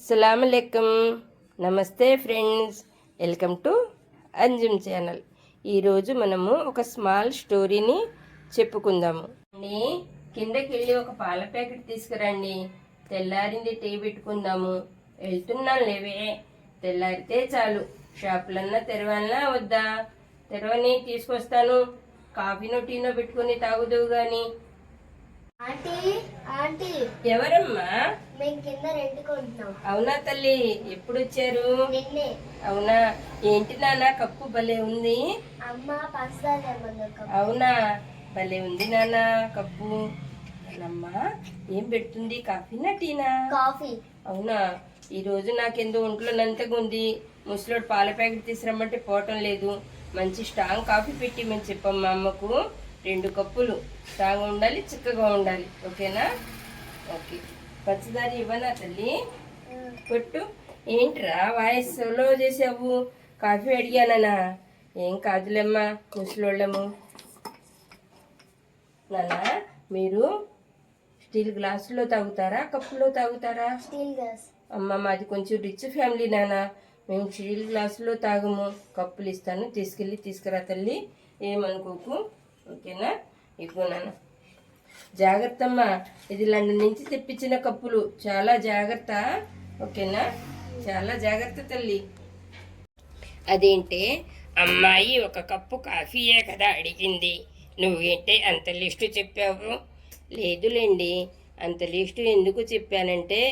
అస్సలాముఅలైకుం. నమస్తే friends, welcome to Anjum channel. ఈరోజు మనము ఒక స్మాల్ స్టోరీని చెప్పుకుందాము. కిందకి వెళ్ళి ఒక పాల ప్యాకెట్ తీసుకురండి. తెల్లారింది, టీ పెట్టుకుందాము. వెళ్తున్నాను లేవే, తెల్లారితే చాలు. షాపులన్నా తెరవాలన్నా వద్దా? తెరవని, తీసుకొస్తాను. కాఫీనో టీనో పెట్టుకుని తాగుదువు గాని. ఆంటీ ఆంటీ, ఎవరమ్మా? మేము కింద రెంట్ కొంటున్నాం. అవునా తల్లి, ఎప్పుడు వచ్చారు? నిన్నే. అవునా? ఏంటి నాన్న, కప్పు భలే ఉంది. అమ్మ పంచదార. అవునా, భలే ఉంది నాన్న కప్పు. అమ్మా, ఏం పెడుతుంది? కాఫీనా టీనా? కాఫీ. అవునా, ఈరోజు నాకెందో ఒంట్లో నంతగా ఉంది. ముసలోడు పాల ప్యాకెట్ తీసుకురమ్మంటే పోవటం లేదు. మంచి స్ట్రాంగ్ కాఫీ పెట్టిమని చెప్పమ్మా అమ్మకు. 2 కప్పులు. స్ట్రాంగ్ ఉండాలి, చిక్కగా ఉండాలి. ఓకేనా? ఓకే. పంచదార ఇవ్వనా తల్లి? కొట్టు. ఏంట్రా వాయిస్ సోలో చేసావు? కాఫీ అడిగానా? ఏం కాదులేమ్మా, ముసలోళ్ళము. నాన్న, మీరు స్టీల్ గ్లాసులో తాగుతారా, కప్పులో తాగుతారా? Steel glass. అమ్మ, మాది కొంచెం రిచ్ ఫ్యామిలీ నాన్న. మేము స్టీల్ గ్లాసులో తాగము. కప్పులు ఇస్తాను, తీసుకురా తల్లి. ఏమనుకోకు. ఓకేనా? ఇవ్వు నాన్న. జాగ్రత్త అమ్మా, ఇది లండన్ నుంచి తెప్పించిన కప్పులు. చాలా జాగ్రత్త. ఓకేనా? చాలా జాగ్రత్త తల్లి. అదేంటే అమ్మాయి ఒక కప్పు కాఫీయే కదా అడిగింది, నువ్వేంటే అంత లిస్టు చెప్పావు? లేదులేండి, అంత లిస్టు ఎందుకు చెప్పానంటే,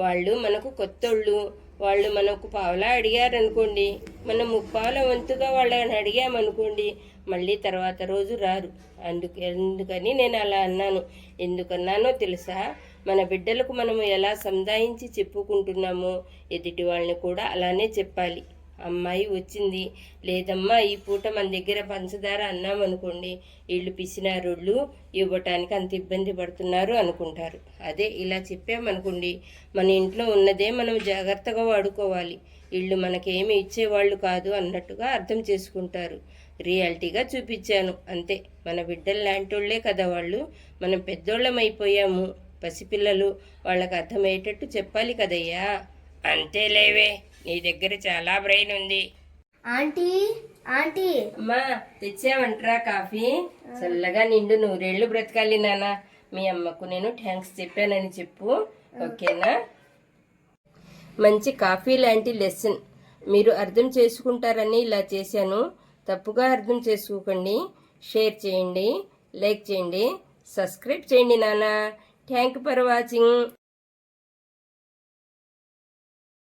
వాళ్ళు మనకు కొత్తోళ్ళు. వాళ్ళు మనకు పావలా అడిగారనుకోండి, మనం ముప్పాల వంతుగా వాళ్ళని అడిగామనుకోండి, మళ్ళీ తర్వాత రోజు రారు. ఎందుకని నేను అలా అన్నాను. ఎందుకన్నానో తెలుసా? మన బిడ్డలకు మనము ఎలా సంధాయించి చెప్పుకుంటున్నామో ఎదుటి వాళ్ళని కూడా అలానే చెప్పాలి. అమ్మాయి వచ్చింది, లేదమ్మా ఈ పూట మన దగ్గర పంచదార అన్నామనుకోండి, వీళ్ళు పిసినారోళ్ళు, ఇవ్వటానికి అంత ఇబ్బంది పడుతున్నారు అనుకుంటారు. అదే ఇలా చెప్పామనుకోండి, మన ఇంట్లో ఉన్నదే మనం జాగ్రత్తగా వాడుకోవాలి, వీళ్ళు మనకేమి ఇచ్చేవాళ్ళు కాదు అన్నట్టుగా అర్థం చేసుకుంటారు. రియాలిటీగా చూపించాను అంతే. మన బిడ్డలు లాంటోళ్లే కదా వాళ్ళు. మనం పెద్దోళ్ళం అయిపోయాము. పసిపిల్లలు, వాళ్ళకి అర్థమయ్యేటట్టు చెప్పాలి కదయ్యా. అంతేలేవే, నీ దగ్గర చాలా బ్రెయిన్ ఉంది. ఆంటీ ఆంటీ, అమ్మా, తెచ్చావంటరా కాఫీ? చల్లగా నిండు 100 ఏళ్ళు బ్రతకాలి నాన్న. మీ అమ్మకు నేను థ్యాంక్స్ చెప్పానని చెప్పు. ఓకేనా? మంచి కాఫీ లాంటి లెసన్ మీరు అర్థం చేసుకుంటారని ఇలా చేశాను. తప్పుగా అర్థం చేసుకోకండి. షేర్ చేయండి, లైక్ చేయండి, సబ్స్క్రైబ్ చేయండి నాన్న. Thank you for watching.